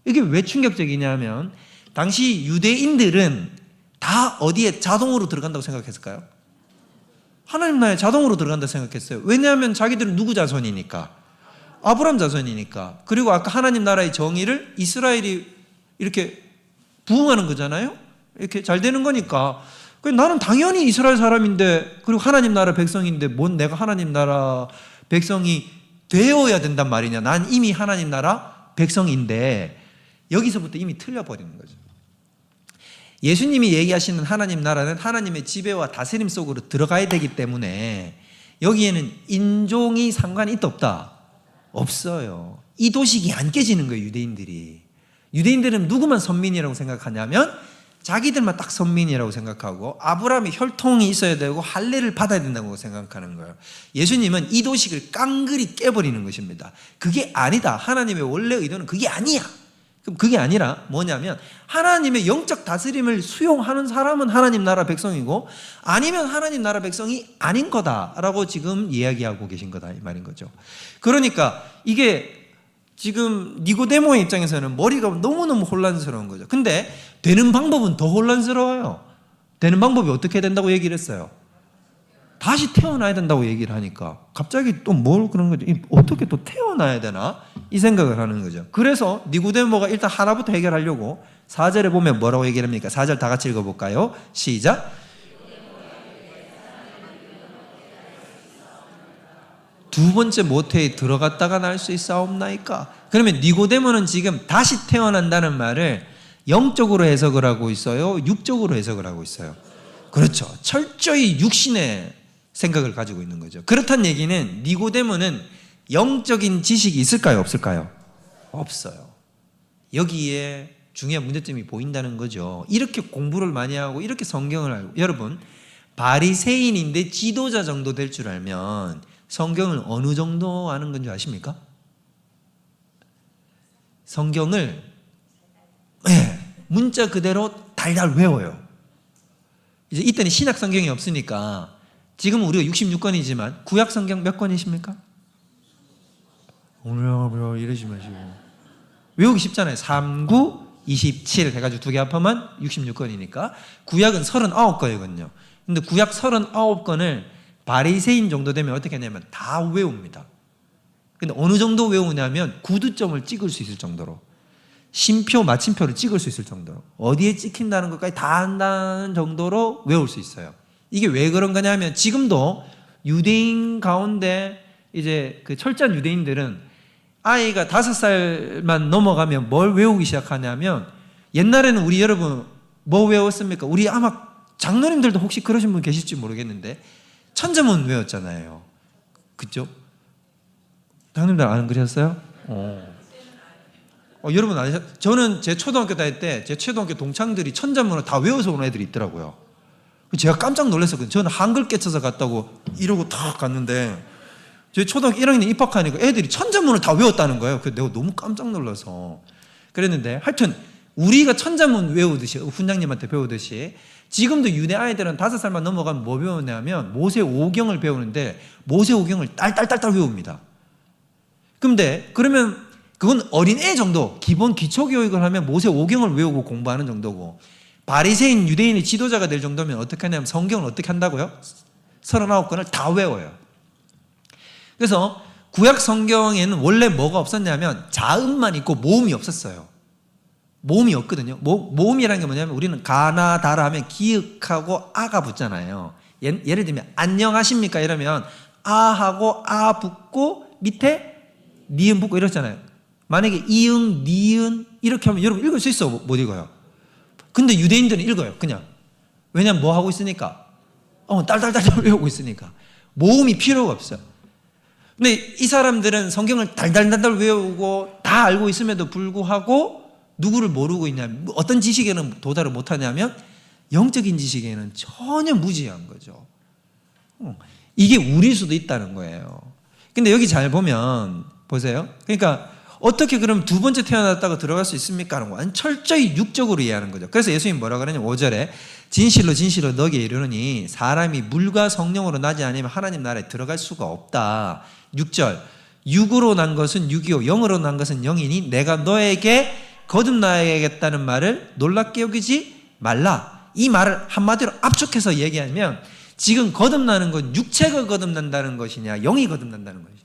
이게 왜 충격적이냐면 당시 유대인들은 다 어디에 자동으로 들어간다고 생각했을까요? 하나님 나라에 자동으로 들어간다고 생각했어요. 왜냐하면 자기들은 누구 자손이니까? 아브라함 자손이니까. 그리고 아까 하나님 나라의 정의를 이스라엘이 이렇게 부응하는 거잖아요. 이렇게 잘 되는 거니까 나는 당연히 이스라엘 사람인데, 그리고 하나님 나라 백성인데 뭔 내가 하나님 나라 백성이 되어야 된단 말이냐. 난 이미 하나님 나라 백성인데, 여기서부터 이미 틀려버리는 거죠. 예수님이 얘기하시는 하나님 나라는 하나님의 지배와 다스림 속으로 들어가야 되기 때문에 여기에는 인종이 상관이 있다 없다? 없어요. 이 도식이 안 깨지는 거예요. 유대인들은 누구만 선민이라고 생각하냐면 자기들만 딱 선민이라고 생각하고 아브라함의 혈통이 있어야 되고 할례를 받아야 된다고 생각하는 거예요. 예수님은 이 도식을 깡그리 깨버리는 것입니다. 그게 아니다. 하나님의 원래 의도는 그게 아니야. 그럼 그게 아니라 뭐냐면 하나님의 영적 다스림을 수용하는 사람은 하나님 나라 백성이고 아니면 하나님 나라 백성이 아닌 거다라고 지금 이야기하고 계신 거다 이 말인 거죠. 그러니까 이게 지금 니고데모의 입장에서는 머리가 너무너무 혼란스러운 거죠. 근데 되는 방법은 더 혼란스러워요. 되는 방법이 어떻게 된다고 얘기를 했어요? 다시 태어나야 된다고 얘기를 하니까 갑자기 또 뭘 그런 거죠? 어떻게 또 태어나야 되나? 이 생각을 하는 거죠. 그래서 니고데모가 일단 하나부터 해결하려고 4절에 보면 뭐라고 얘기를 합니까? 4절 다 같이 읽어볼까요? 시작. 두 번째 모태에 들어갔다가 날 수 있사옵나이까? 그러면 니고데모는 지금 다시 태어난다는 말을 영적으로 해석을 하고 있어요? 육적으로 해석을 하고 있어요? 그렇죠. 철저히 육신의 생각을 가지고 있는 거죠. 그렇다는 얘기는 니고데모는 영적인 지식이 있을까요? 없을까요? 없어요. 여기에 중요한 문제점이 보인다는 거죠. 이렇게 공부를 많이 하고 이렇게 성경을 알고, 여러분 바리새인인데 지도자 정도 될 줄 알면 성경을 어느 정도 아는 건지 아십니까? 성경을 문자 그대로 달달 외워요. 이제 이때는 신약 성경이 없으니까 지금 우리가 66권이지만 구약 성경 몇 권이십니까? 이러지 마시고 외우기 쉽잖아요. 3, 9, 27 해가지고 두 개 합하면 66권이니까 구약은 39권이거든요. 근데 구약 39권을 바리새인 정도 되면 어떻게 하냐면 다 외웁니다. 근데 어느 정도 외우냐면 구두점을 찍을 수 있을 정도로, 심표, 마침표를 찍을 수 있을 정도로, 어디에 찍힌다는 것까지 다 한다는 정도로 외울 수 있어요. 이게 왜 그런 거냐면 지금도 유대인 가운데 이제 그 철저한 유대인들은 아이가 5살만 넘어가면 뭘 외우기 시작하냐면, 옛날에는 우리 여러분 뭐 외웠습니까? 우리 아마 장로님들도 혹시 그러신 분 계실지 모르겠는데 천자문 외웠잖아요. 그죠? 장로님들 안 그러셨어요? 여러분 아니셨어요? 저는 제 초등학교 다닐 때 제 초등학교 동창들이 천자문을 다 외워서 온 애들이 있더라고요. 제가 깜짝 놀랐었거든요. 저는 한글 깨쳐서 갔다고 이러고 탁 갔는데 저희 초등학교 1학년 입학하니까 애들이 천자문을 다 외웠다는 거예요. 그래서 내가 너무 깜짝 놀라서 그랬는데, 하여튼 우리가 천자문 외우듯이, 훈장님한테 배우듯이 지금도 유대 아이들은 5살만 넘어가면 뭐 배우냐면 모세 오경을 배우는데 모세 오경을 딸딸딸딸 외웁니다. 근데 그러면 그건 어린애 정도, 기본 기초교육을 하면 모세 오경을 외우고 공부하는 정도고, 바리새인 유대인의 지도자가 될 정도면 어떻게 하냐면 성경을 어떻게 한다고요? 39권을 다 외워요. 그래서 구약 성경에는 원래 뭐가 없었냐면 자음만 있고 모음이 없었어요. 모음이 없거든요. 모음이라는 게 뭐냐면 우리는 가나 다라 하면 기역하고 아가 붙잖아요. 예를 들면 안녕하십니까 이러면 아하고 아 붙고 밑에 니은 붙고 이렇잖아요. 만약에 이응, 니은 이렇게 하면 여러분 읽을 수 있어? 못 읽어요? 근데 유대인들은 읽어요. 그냥. 왜냐면 뭐 하고 있으니까? 딸딸딸 외우고 있으니까. 모음이 필요가 없어요. 근데 이 사람들은 성경을 달달달달 외우고 다 알고 있음에도 불구하고 누구를 모르고 있냐면, 어떤 지식에는 도달을 못하냐면 영적인 지식에는 전혀 무지한 거죠. 이게 우리일 수도 있다는 거예요. 근데 여기 잘 보면 보세요. 그러니까 어떻게 그럼 두 번째 태어났다가 들어갈 수 있습니까? 하는 거 철저히 육적으로 이해하는 거죠. 그래서 예수님 뭐라 그러냐면 5절에 진실로 진실로 너에게 이르노니 사람이 물과 성령으로 나지 않으면 하나님 나라에 들어갈 수가 없다. 6절 육으로 난 것은 육이요 영으로 난 것은 영이니 내가 너에게 거듭나야겠다는 말을 놀랍게 여기지 말라. 이 말을 한마디로 압축해서 얘기하면 지금 거듭나는 건 육체가 거듭난다는 것이냐 영이 거듭난다는 것이냐.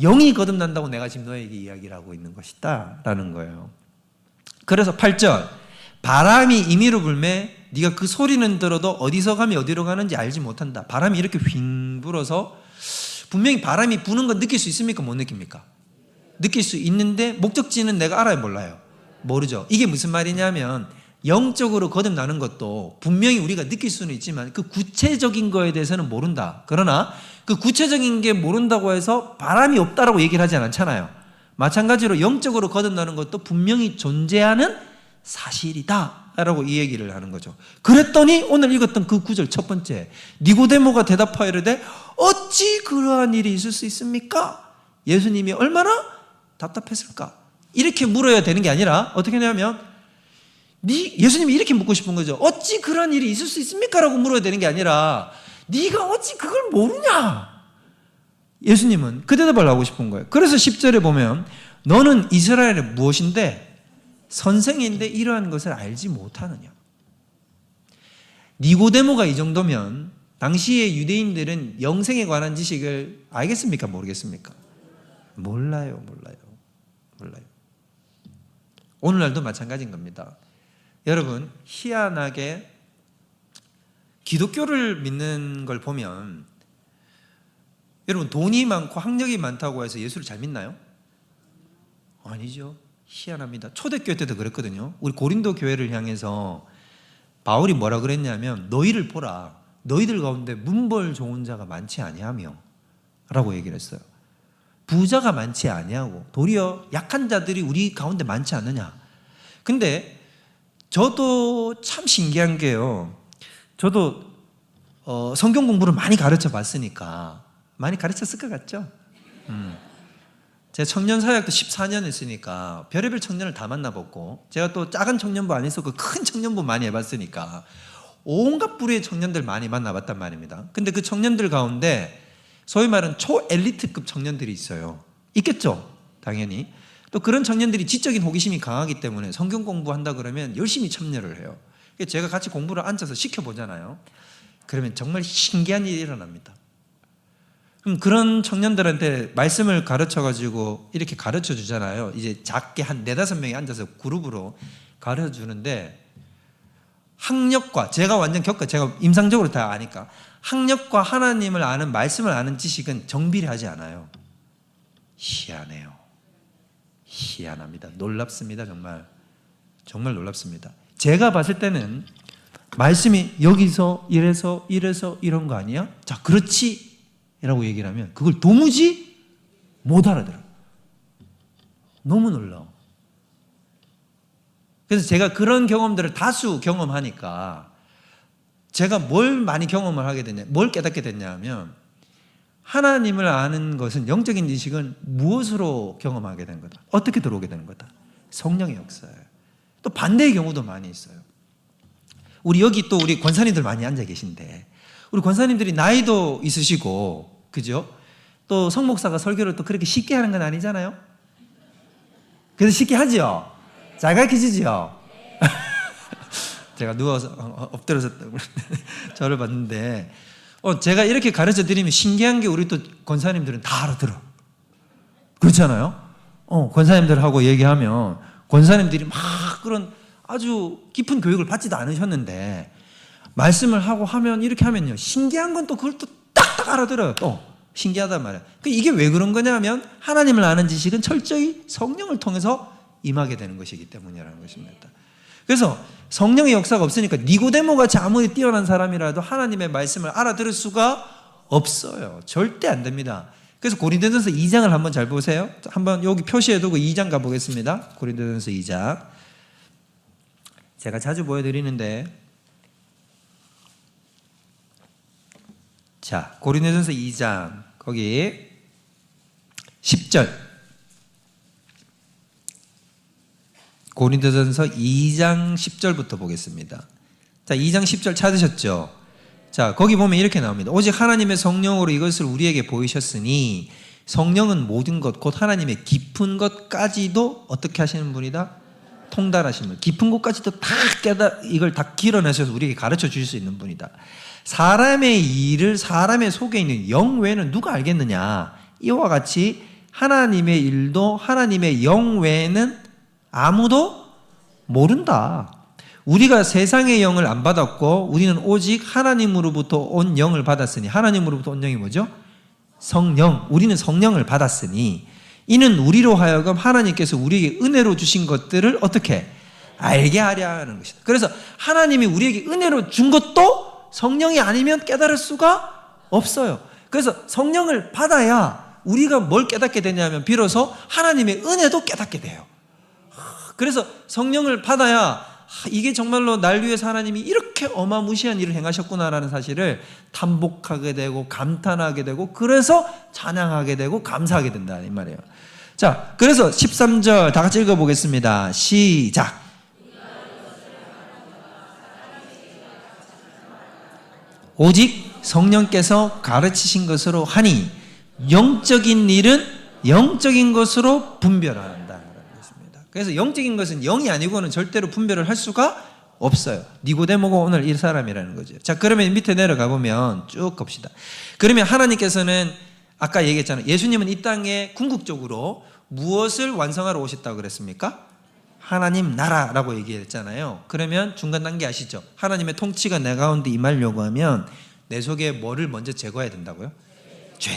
영이 거듭난다고 내가 지금 너에게 이야기를 하고 있는 것이다 라는 거예요. 그래서 8절 바람이 임의로 불매 네가 그 소리는 들어도 어디서 가면 어디로 가는지 알지 못한다. 바람이 이렇게 휙 불어서 분명히 바람이 부는 건 느낄 수 있습니까? 못 느낍니까? 느낄 수 있는데 목적지는 내가 알아요? 몰라요? 모르죠. 이게 무슨 말이냐면 영적으로 거듭나는 것도 분명히 우리가 느낄 수는 있지만 그 구체적인 거에 대해서는 모른다. 그러나 그 구체적인 게 모른다고 해서 바람이 없다라고 얘기를 하지 않잖아요. 마찬가지로 영적으로 거듭나는 것도 분명히 존재하는 사실이다 라고 이 얘기를 하는 거죠. 그랬더니 오늘 읽었던 그 구절 첫 번째 니고데모가 대답하여 이르되 어찌 그러한 일이 있을 수 있습니까? 예수님이 얼마나 답답했을까? 이렇게 물어야 되는 게 아니라 어떻게 하냐면 예수님이 이렇게 묻고 싶은 거죠. 어찌 그런 일이 있을 수 있습니까? 라고 물어야 되는 게 아니라 네가 어찌 그걸 모르냐? 예수님은 그 대답을 하고 싶은 거예요. 그래서 10절에 보면 너는 이스라엘의 무엇인데 선생인데 이러한 것을 알지 못하느냐? 니고데모가 이 정도면 당시의 유대인들은 영생에 관한 지식을 알겠습니까? 모르겠습니까? 몰라요. 오늘날도 마찬가지인 겁니다. 여러분 희한하게 기독교를 믿는 걸 보면 여러분 돈이 많고 학력이 많다고 해서 예수를 잘 믿나요? 아니죠. 희한합니다. 초대교회 때도 그랬거든요. 우리 고린도 교회를 향해서 바울이 뭐라 그랬냐면 너희를 보라. 너희들 가운데 문벌 좋은 자가 많지 아니하며 라고 얘기를 했어요. 부자가 많지 아니하고 도리어 약한 자들이 우리 가운데 많지 않느냐. 근데 저도 참 신기한 게요. 저도 성경 공부를 많이 가르쳐 봤으니까 많이 가르쳤을 것 같죠? 제가 청년 사역도 14년 했으니까 별의별 청년을 다 만나봤고 제가 또 작은 청년부 안 했었고 큰 청년부 많이 해봤으니까 온갖 부류의 청년들 많이 만나봤단 말입니다. 근데 그 청년들 가운데 소위 말하는 초엘리트급 청년들이 있어요. 있겠죠? 당연히. 또 그런 청년들이 지적인 호기심이 강하기 때문에 성경 공부한다 그러면 열심히 참여를 해요. 제가 같이 공부를 앉아서 시켜보잖아요. 그러면 정말 신기한 일이 일어납니다. 그럼 그런 청년들한테 말씀을 가르쳐가지고 이렇게 가르쳐 주잖아요. 이제 작게 한 4-5명이 앉아서 그룹으로 가르쳐 주는데 학력과 제가 완전 제가 임상적으로 다 아니까 학력과 하나님을 아는 말씀을 아는 지식은 정비례하지 않아요. 희한해요. 희한합니다. 놀랍습니다. 정말 놀랍습니다. 제가 봤을 때는 말씀이 여기서 이래서 이런 거 아니야? 자, 그렇지 라고 얘기를 하면 그걸 도무지 못 알아들어요. 너무 놀라워. 그래서 제가 그런 경험들을 다수 경험하니까 제가 뭘 많이 경험을 하게 됐냐, 뭘 깨닫게 됐냐 하면 하나님을 아는 것은, 영적인 지식은 무엇으로 경험하게 된 거다? 어떻게 들어오게 되는 거다? 성령의 역사예요. 또 반대의 경우도 많이 있어요. 우리 여기 또 우리 권사님들 많이 앉아 계신데, 우리 권사님들이 나이도 있으시고, 그죠? 또 성목사가 설교를 또 그렇게 쉽게 하는 건 아니잖아요? 그래서 쉽게 하죠? 잘 가르치지요? 제가 누워서 엎드려서 저를 봤는데, 제가 이렇게 가르쳐 드리면 신기한 게, 우리 또 권사님들은 다 알아들어. 그렇잖아요? 권사님들하고 얘기하면 권사님들이 막 그런 아주 깊은 교육을 받지도 않으셨는데 말씀을 하고 하면, 이렇게 하면요, 신기한 건 또 그걸 또 딱딱 알아들어요. 또 신기하단 말이에요. 이게 왜 그런 거냐면, 하나님을 아는 지식은 철저히 성령을 통해서 임하게 되는 것이기 때문이라는 것입니다. 그래서 성령의 역사가 없으니까 니고데모 같이 아무리 뛰어난 사람이라도 하나님의 말씀을 알아들을 수가 없어요. 절대 안 됩니다. 그래서 고린도전서 2장을 한번 잘 보세요. 한번 여기 표시해 두고 2장 가보겠습니다. 고린도전서 2장. 제가 자주 보여드리는데, 자, 고린도전서 2장 거기 10절. 고린도전서 2장 10절부터 보겠습니다. 자, 2장 10절 찾으셨죠? 자, 거기 보면 이렇게 나옵니다. 오직 하나님의 성령으로 이것을 우리에게 보이셨으니 성령은 모든 것, 곧 하나님의 깊은 것까지도 어떻게 하시는 분이다? 통달하시는 분. 깊은 것까지도 다 이걸 다 길어내셔서 우리에게 가르쳐 주실 수 있는 분이다. 사람의 일을 사람의 속에 있는 영 외에는 누가 알겠느냐? 이와 같이 하나님의 일도 하나님의 영 외에는 아무도 모른다. 우리가 세상의 영을 안 받았고 우리는 오직 하나님으로부터 온 영을 받았으니, 하나님으로부터 온 영이 뭐죠? 성령. 우리는 성령을 받았으니 이는 우리로 하여금 하나님께서 우리에게 은혜로 주신 것들을 어떻게 알게 하려 하는 것이다. 그래서 하나님이 우리에게 은혜로 준 것도 성령이 아니면 깨달을 수가 없어요. 그래서 성령을 받아야 우리가 뭘 깨닫게 되냐면 비로소 하나님의 은혜도 깨닫게 돼요. 그래서 성령을 받아야 이게 정말로 날 위해서 하나님이 이렇게 어마무시한 일을 행하셨구나라는 사실을 탐복하게 되고 감탄하게 되고, 그래서 찬양하게 되고 감사하게 된다 이 말이에요. 자, 그래서 13절 다 같이 읽어보겠습니다. 시작. 오직 성령께서 가르치신 것으로 하니 영적인 일은 영적인 것으로 분별한다. 그래서 영적인 것은 영이 아니고는 절대로 분별을 할 수가 없어요. 니고데모가 오늘 이 사람이라는 거죠. 자, 그러면 밑에 내려가 보면 쭉 갑시다. 그러면 하나님께서는 아까 얘기했잖아요. 예수님은 이 땅에 궁극적으로 무엇을 완성하러 오셨다고 그랬습니까? 하나님 나라라고 얘기했잖아요. 그러면 중간 단계 아시죠? 하나님의 통치가 내 가운데 임하려고 하면 내 속에 뭐를 먼저 제거해야 된다고요? 죄.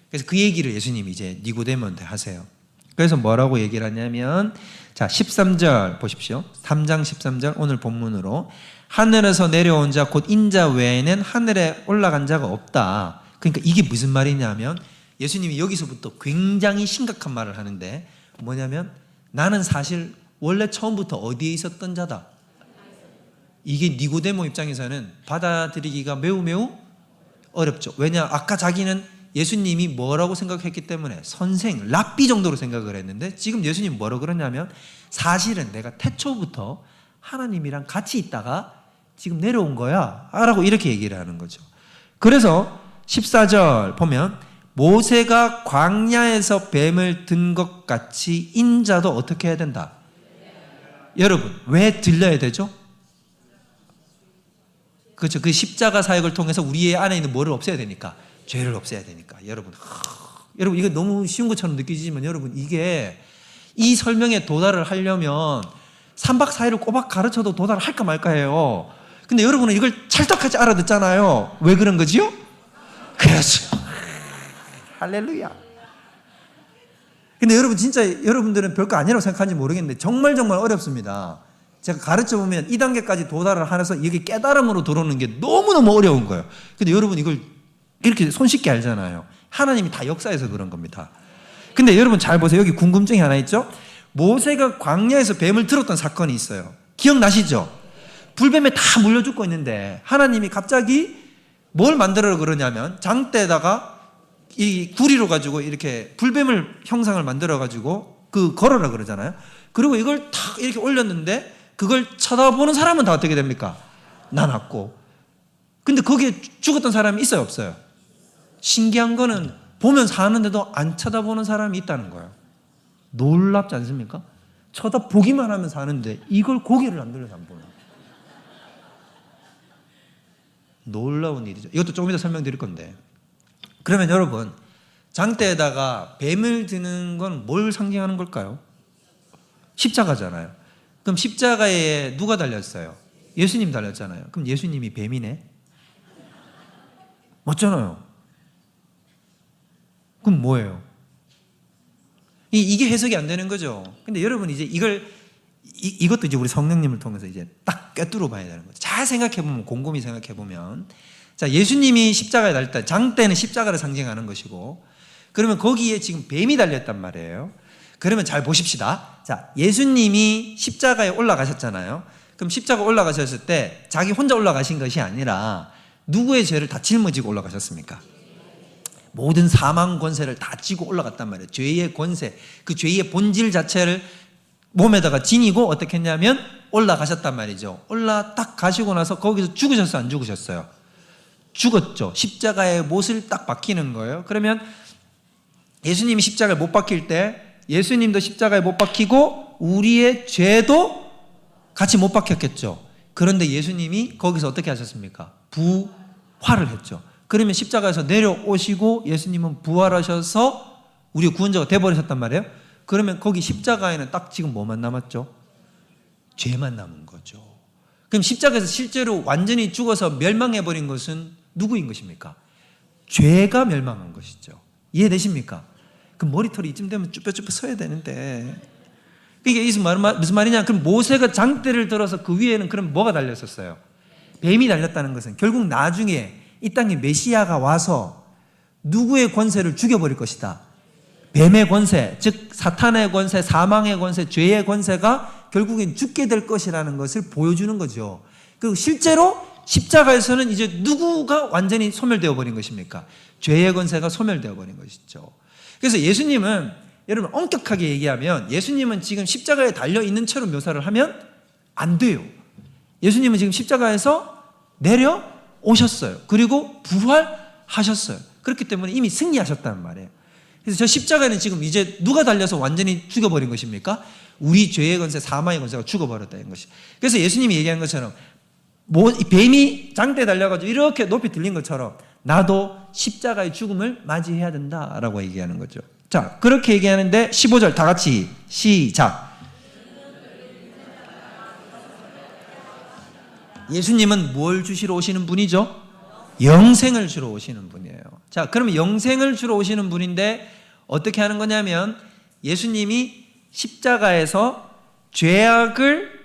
그래서 그 얘기를 예수님이 이제 니고데모한테 하세요. 그래서 뭐라고 얘기를 하냐면, 자, 13절 보십시오. 3장 13절 오늘 본문으로, 하늘에서 내려온 자 곧 인자 외에는 하늘에 올라간 자가 없다. 그러니까 이게 무슨 말이냐면, 예수님이 여기서부터 굉장히 심각한 말을 하는데, 뭐냐면 나는 사실 원래 처음부터 어디에 있었던 자다. 이게 니고데모 입장에서는 받아들이기가 매우 매우 어렵죠. 왜냐, 아까 자기는 예수님이 뭐라고 생각했기 때문에 선생, 랍비 정도로 생각을 했는데, 지금 예수님 뭐라고 그러냐면 사실은 내가 태초부터 하나님이랑 같이 있다가 지금 내려온 거야 라고 이렇게 얘기를 하는 거죠. 그래서 14절 보면 모세가 광야에서 뱀을 든 것 같이 인자도 어떻게 해야 된다? 여러분, 왜 들려야 되죠? 그렇죠. 그 십자가 사역을 통해서 우리의 안에 있는 뭐를 없애야 되니까, 죄를 없애야 되니까. 여러분, 여러분 이거 너무 쉬운 것처럼 느껴지지만 여러분, 이게 이 설명에 도달을 하려면 3박 4일을 꼬박 가르쳐도 도달을 할까 말까 해요. 근데 여러분은 이걸 찰떡같이 알아듣잖아요. 왜 그런 거지요? 그렇죠. 할렐루야. 근데 여러분 진짜 여러분들은 별거 아니라고 생각하는지 모르겠는데 정말 어렵습니다. 제가 가르쳐보면 이 단계까지 도달을 해서 이게 깨달음으로 들어오는 게 너무너무 어려운 거예요. 근데 여러분 이걸 이렇게 손쉽게 알잖아요. 하나님이 다 역사해서 그런 겁니다. 근데 여러분 잘 보세요. 여기 궁금증이 하나 있죠? 모세가 광야에서 뱀을 들었던 사건이 있어요. 기억나시죠? 불뱀에 다 물려 죽고 있는데 하나님이 갑자기 뭘 만들으라고 그러냐면 장대에다가 이 구리로 가지고 이렇게 불뱀을 형상을 만들어 가지고 그 걸어라 그러잖아요. 그리고 이걸 탁 이렇게 올렸는데 그걸 쳐다보는 사람은 다 어떻게 됩니까? 나났고. 근데 거기에 죽었던 사람이 있어요, 없어요? 신기한 거는 보면 사는데도 안 쳐다보는 사람이 있다는 거예요. 놀랍지 않습니까? 쳐다보기만 하면 사는데 이걸 고개를 안 들여서 안 보는. 놀라운 일이죠. 이것도 조금 이따 설명드릴 건데. 그러면 여러분, 장대에다가 뱀을 드는 건 뭘 상징하는 걸까요? 십자가잖아요. 그럼 십자가에 누가 달렸어요? 예수님 달렸잖아요. 그럼 예수님이 뱀이네? 맞잖아요. 그럼 뭐예요? 이게 해석이 안 되는 거죠. 근데 여러분 이제 이것도 이제 우리 성령님을 통해서 이제 딱 꿰뚫어 봐야 되는 거죠. 잘 생각해보면, 곰곰이 생각해보면. 자, 예수님이 십자가에 달릴 때, 장대는 십자가를 상징하는 것이고, 그러면 거기에 지금 뱀이 달렸단 말이에요. 그러면 잘 보십시다. 자, 예수님이 십자가에 올라가셨잖아요. 그럼 십자가 올라가셨을 때 자기 혼자 올라가신 것이 아니라 누구의 죄를 다 짊어지고 올라가셨습니까? 모든 사망 권세를 다 지고 올라갔단 말이에요. 죄의 권세, 그 죄의 본질 자체를 몸에다가 지니고 어떻게 했냐면 올라가셨단 말이죠. 딱 가시고 나서 거기서 죽으셨어요? 안 죽으셨어요? 죽었죠. 십자가의 못을 딱 박히는 거예요. 그러면 예수님이 십자가에 못 박힐 때 예수님도 십자가에 못 박히고 우리의 죄도 같이 못 박혔겠죠. 그런데 예수님이 거기서 어떻게 하셨습니까? 부활을 했죠. 그러면 십자가에서 내려오시고 예수님은 부활하셔서 우리 구원자가 돼버리셨단 말이에요. 그러면 거기 십자가에는 딱 지금 뭐만 남았죠? 죄만 남은 거죠. 그럼 십자가에서 실제로 완전히 죽어서 멸망해버린 것은 누구인 것입니까? 죄가 멸망한 것이죠. 이해되십니까? 그 머리털이 이쯤 되면 쭈뼛쭈뼛 서야 되는데. 이게 무슨 말이냐? 그럼 모세가 장대를 들어서 그 위에는 그럼 뭐가 달렸었어요? 뱀이 달렸다는 것은 결국 나중에 이 땅에 메시아가 와서 누구의 권세를 죽여버릴 것이다. 뱀의 권세, 즉 사탄의 권세, 사망의 권세, 죄의 권세가 결국엔 죽게 될 것이라는 것을 보여주는 거죠. 그리고 실제로 십자가에서는 이제 누구가 완전히 소멸되어 버린 것입니까? 죄의 권세가 소멸되어 버린 것이죠. 그래서 예수님은, 여러분 엄격하게 얘기하면 예수님은 지금 십자가에 달려있는 채로 묘사를 하면 안 돼요. 예수님은 지금 십자가에서 내려오셨어요. 그리고 부활하셨어요. 그렇기 때문에 이미 승리하셨다는 말이에요. 그래서 저 십자가에는 지금 이제 누가 달려서 완전히 죽여버린 것입니까? 우리 죄의 권세, 사망의 권세가 죽어버렸다는 것이. 그래서 예수님이 얘기한 것처럼 뱀이 장대에 달려가지고 이렇게 높이 들린 것처럼 나도 십자가의 죽음을 맞이해야 된다라고 얘기하는 거죠. 자, 그렇게 얘기하는데 15절 다 같이 시작. 예수님은 뭘 주시러 오시는 분이죠? 영생을 주러 오시는 분이에요. 자, 그러면 영생을 주러 오시는 분인데 어떻게 하는 거냐면 예수님이 십자가에서 죄악을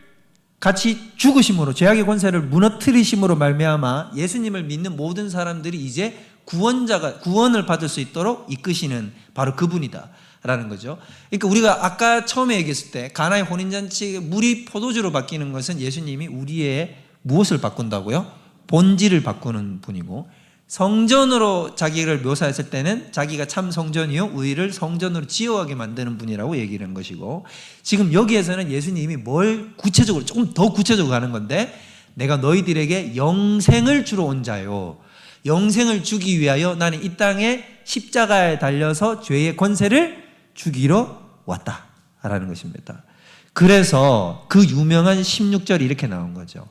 같이 죽으심으로, 죄악의 권세를 무너뜨리심으로 말미암아 예수님을 믿는 모든 사람들이 이제 구원을 받을 수 있도록 이끄시는 바로 그분이다라는 거죠. 그러니까 우리가 아까 처음에 얘기했을 때 가나의 혼인잔치 물이 포도주로 바뀌는 것은 예수님이 우리의 무엇을 바꾼다고요? 본질을 바꾸는 분이고, 성전으로 자기를 묘사했을 때는 자기가 참 성전이요 우리를 성전으로 지어가게 만드는 분이라고 얘기를 한 것이고, 지금 여기에서는 예수님이 뭘 구체적으로, 조금 더 구체적으로 가는 건데, 내가 너희들에게 영생을 주러 온 자요, 영생을 주기 위하여 나는 이 땅에 십자가에 달려서 죄의 권세를 죽이러 왔다라는 것입니다. 그래서 그 유명한 16절이 이렇게 나온 거죠.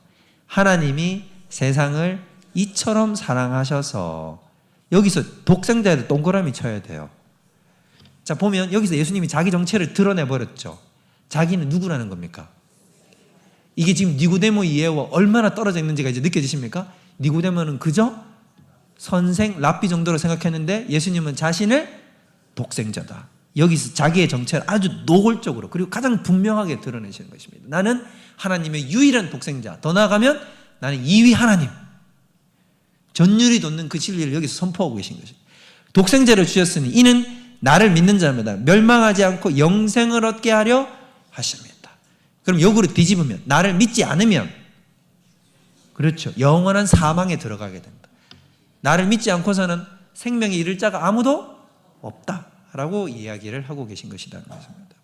하나님이 세상을 이처럼 사랑하셔서, 여기서 독생자에도 동그라미 쳐야 돼요. 자, 보면 여기서 예수님이 자기 정체를 드러내버렸죠. 자기는 누구라는 겁니까? 이게 지금 니고데모 이해와 얼마나 떨어져 있는지가 이제 느껴지십니까? 니고데모는 그저 선생, 랍비 정도로 생각했는데 예수님은 자신을 독생자다. 여기서 자기의 정체를 아주 노골적으로 그리고 가장 분명하게 드러내시는 것입니다. 나는 하나님의 유일한 독생자, 더 나아가면 나는 2위 하나님, 전율이 돋는 그 진리를 여기서 선포하고 계신 것입니다. 독생자를 주셨으니 이는 나를 믿는 자마다 멸망하지 않고 영생을 얻게 하려 하십니다. 그럼 역으로 뒤집으면 나를 믿지 않으면, 그렇죠, 영원한 사망에 들어가게 된다. 나를 믿지 않고서는 생명에 이를 자가 아무도 없다라고 이야기를 하고 계신 것이라는 것입니다.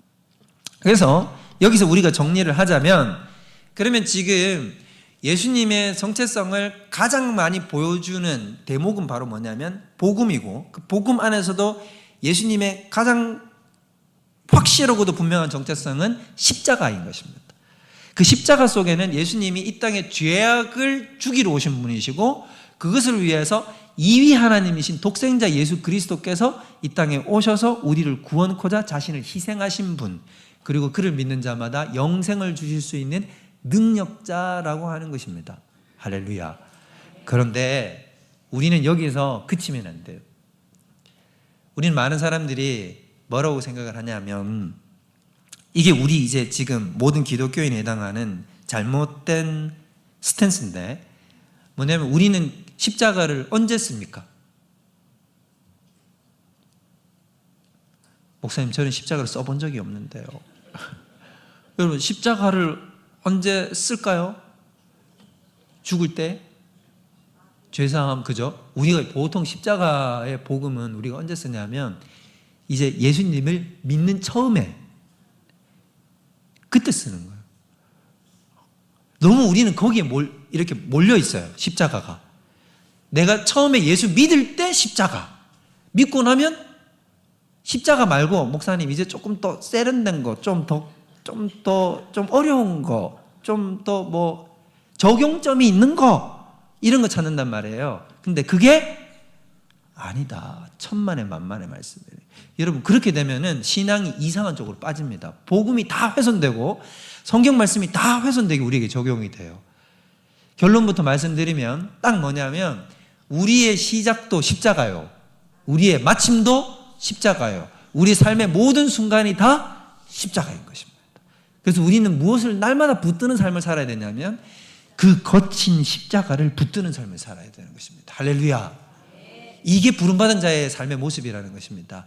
그래서 여기서 우리가 정리를 하자면, 그러면 지금 예수님의 정체성을 가장 많이 보여주는 대목은 바로 뭐냐면 복음이고, 그 복음 안에서도 예수님의 가장 확실하고도 분명한 정체성은 십자가인 것입니다. 그 십자가 속에는 예수님이 이 땅에 죄악을 죽이러 오신 분이시고, 그것을 위해서 이위 하나님이신 독생자 예수 그리스도께서 이 땅에 오셔서 우리를 구원코자 자신을 희생하신 분, 그리고 그를 믿는 자마다 영생을 주실 수 있는 능력자라고 하는 것입니다. 할렐루야. 그런데 우리는 여기서 그치면 안 돼요. 우리는 많은 사람들이 뭐라고 생각을 하냐면, 이게 우리 이제 지금 모든 기독교인에 해당하는 잘못된 스탠스인데, 뭐냐면 우리는 십자가를 언제 씁니까? 목사님, 저는 십자가를 써본 적이 없는데요. 여러분, 십자가를 언제 쓸까요? 죽을 때? 죄사함, 그죠? 우리가 보통 십자가의 복음은 우리가 언제 쓰냐면 이제 예수님을 믿는 처음에, 그때 쓰는 거예요. 너무 우리는 거기에 이렇게 몰려 있어요. 십자가가. 내가 처음에 예수 믿을 때 십자가, 믿고 나면 십자가 말고, 목사님 이제 조금 더 세련된 거, 좀 어려운 거, 좀 더 뭐 적용점이 있는 거, 이런 거 찾는단 말이에요. 근데 그게 아니다. 천만의 만만의 말씀이에요. 여러분, 그렇게 되면은 신앙이 이상한 쪽으로 빠집니다. 복음이 다 훼손되고 성경 말씀이 다 훼손되게 우리에게 적용이 돼요. 결론부터 말씀드리면 딱 뭐냐면, 우리의 시작도 십자가요, 우리의 마침도 십자가요, 우리 삶의 모든 순간이 다 십자가인 것입니다. 그래서 우리는 무엇을 날마다 붙드는 삶을 살아야 되냐면 그 거친 십자가를 붙드는 삶을 살아야 되는 것입니다. 할렐루야. 이게 부름받은 자의 삶의 모습이라는 것입니다.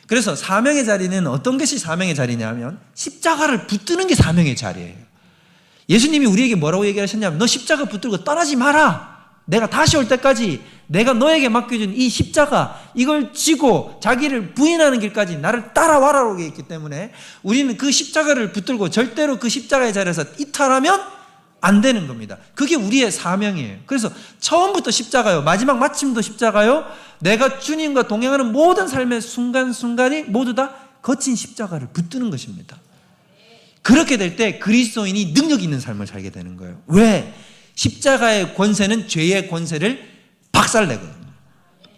그래서 사명의 자리는 어떤 것이 사명의 자리냐면 십자가를 붙드는 게 사명의 자리예요. 예수님이 우리에게 뭐라고 얘기하셨냐면, 너 십자가 붙들고 떠나지 마라. 내가 다시 올 때까지 내가 너에게 맡겨준 이 십자가, 이걸 지고 자기를 부인하는 길까지 나를 따라와라고 얘기했기 때문에 우리는 그 십자가를 붙들고 절대로 그 십자가의 자리에서 이탈하면 안 되는 겁니다. 그게 우리의 사명이에요. 그래서 처음부터 십자가요, 마지막 마침도 십자가요, 내가 주님과 동행하는 모든 삶의 순간순간이 모두 다 거친 십자가를 붙드는 것입니다. 그렇게 될 때 그리스도인이 능력 있는 삶을 살게 되는 거예요. 왜? 십자가의 권세는 죄의 권세를 박살내거든요.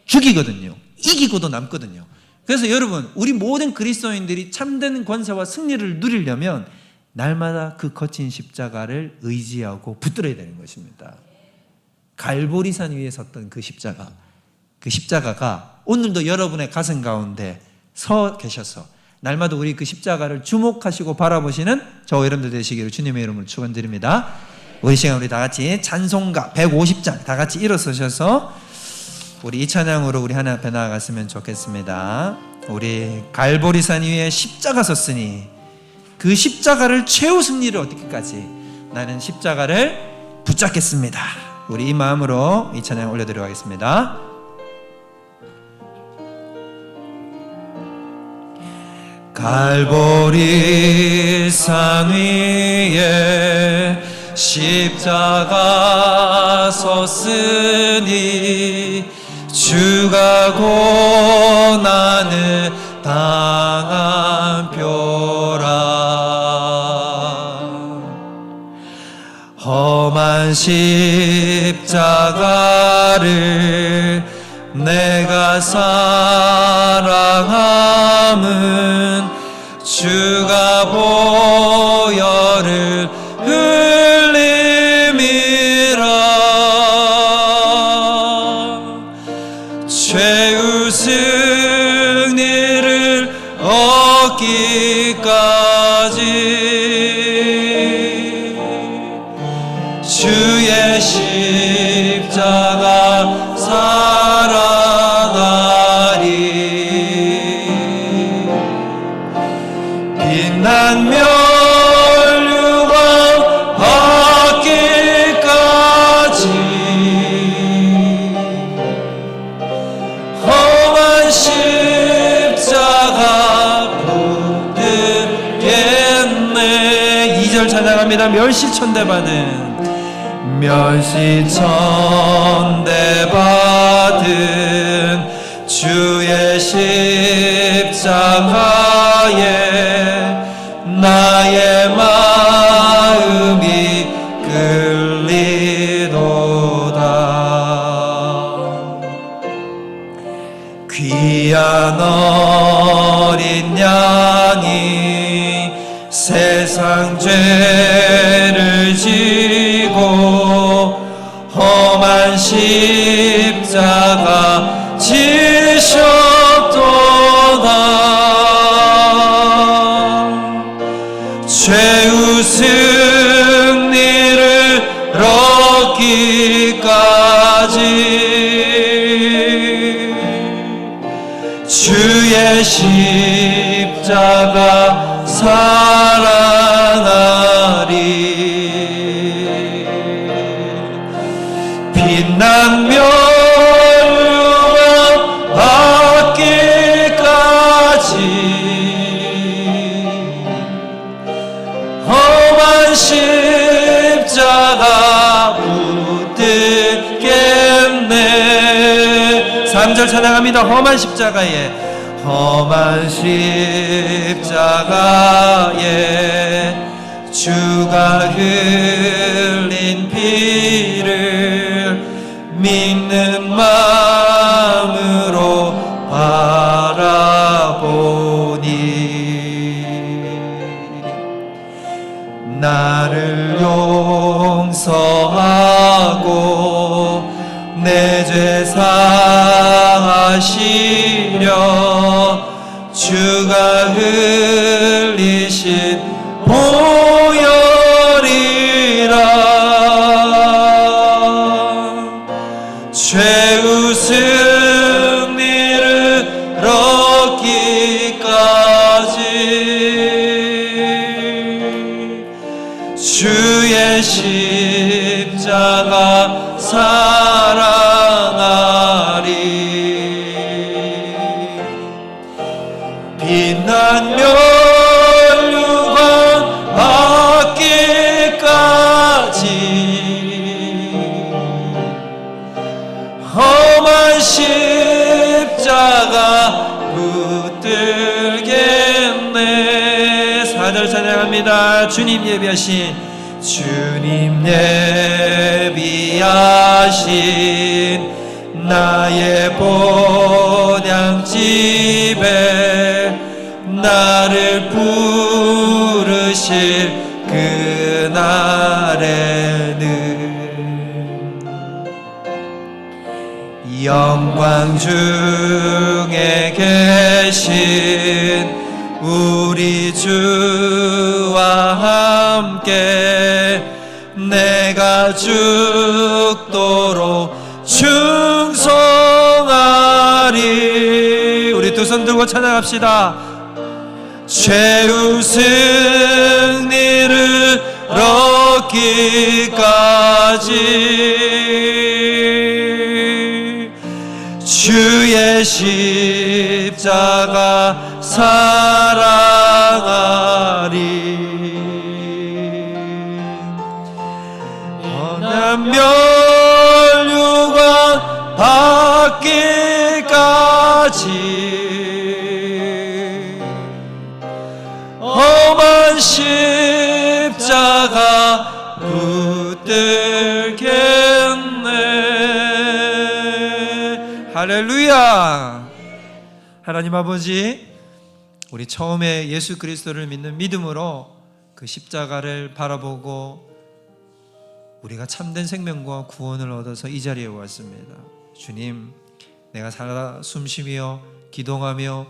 죽이거든요. 이기고도 남거든요. 그래서 여러분, 우리 모든 그리스도인들이 참된 권세와 승리를 누리려면 날마다 그 거친 십자가를 의지하고 붙들어야 되는 것입니다. 갈보리산 위에 섰던 그 십자가, 그 십자가가 오늘도 여러분의 가슴 가운데 서 계셔서 날마다 우리 그 십자가를 주목하시고 바라보시는 저와 여러분들 되시기를 주님의 이름으로 축원드립니다. 우리 시간 우리 다 같이 찬송가 150장 다 같이 일어서셔서 우리 이 찬양으로 우리 하나님 앞에 나아갔으면 좋겠습니다. 우리 갈보리산 위에 십자가 섰으니 그 십자가를 최후 승리를 얻기까지 나는 십자가를 붙잡겠습니다. 우리 이 마음으로 이 찬양 올려드리도록 하겠습니다. 갈보리산 위에 십자가 섰으니 주가 고난을 당한 표라. 험한 십자가를 내가 사랑함은 주가 보혈을 흘림이라. 최후 승리를 얻기까지 주의 십자가 살아나리. 빛난 멸류관 받기까지 험한 멸시천대받은 멸시천대받은 주의 십자가에 나의 마음이 끌리도다. 귀한 어린 양이 세상 죄를 지고 험한 십자가 지셨도다. 죄의 승리를 얻기까지 주의 십자가 사랑하리. 빛난 멸류관 받기까지 험한 십자가 붙들겠네. 3절 찬양합니다. 험한 십자가에 험한 십자가에 주가 흘린 피를 믿는 마음으로 바라보니 나를 용서하고 내 죄 사하시려 주가 흘리신 보혈이라. 죄의 승리를 얻기까지 주의 십자가 사랑하리. 빛난 멸류관 받기까지 험한 십자가 붙들겠네. 4절 찬양합니다. 주님 예비하신 주님 예비하신 나의 본향집에 나를 부르실 그날에는 영광 중에 계신 우리 주와 함께 내가 죽도록 충성하리. 우리 두 손 들고 찬양합시다. 죄의 승리를 얻기까지 주의 십자가 사랑하리. 험한 멸류관 받기까지 험한 십자가 붙들겠네. 할렐루야. 하나님 아버지, 우리 처음에 예수 그리스도를 믿는 믿음으로 그 십자가를 바라보고 우리가 참된 생명과 구원을 얻어서 이 자리에 왔습니다. 주님, 내가 살아 숨쉬며 기도하며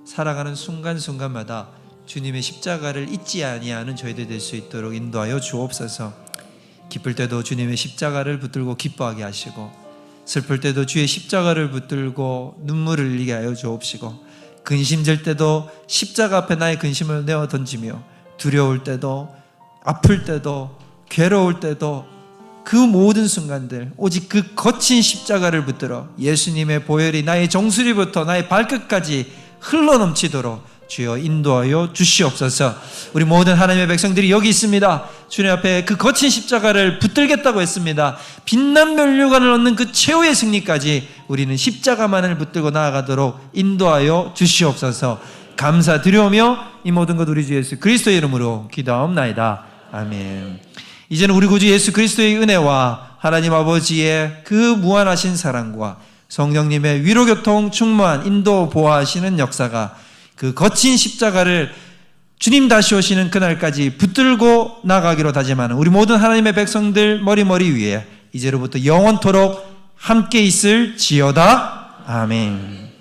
살아가는 순간순간마다 주님의 십자가를 잊지 아니하는 저희들 될 수 있도록 인도하여 주옵소서. 기쁠 때도 주님의 십자가를 붙들고 기뻐하게 하시고, 슬플 때도 주의 십자가를 붙들고 눈물을 흘리게 하여 주옵시고, 근심될 때도 십자가 앞에 나의 근심을 내어 던지며, 두려울 때도 아플 때도 괴로울 때도 그 모든 순간들 오직 그 거친 십자가를 붙들어 예수님의 보혈이 나의 정수리부터 나의 발끝까지 흘러넘치도록 주여 인도하여 주시옵소서. 우리 모든 하나님의 백성들이 여기 있습니다. 주님 앞에 그 거친 십자가를 붙들겠다고 했습니다. 빛난 면류관을 얻는 그 최후의 승리까지 우리는 십자가만을 붙들고 나아가도록 인도하여 주시옵소서. 감사드리오며 이 모든 것 우리 주 예수 그리스도의 이름으로 기도하옵나이다. 아멘. 이제는 우리 구주 예수 그리스도의 은혜와 하나님 아버지의 그 무한하신 사랑과 성령님의 위로교통 충만한 인도 보호하시는 역사가 그 거친 십자가를 주님 다시 오시는 그날까지 붙들고 나가기로 다짐하는 우리 모든 하나님의 백성들 머리 위에 이제로부터 영원토록 함께 있을지어다. 아멘.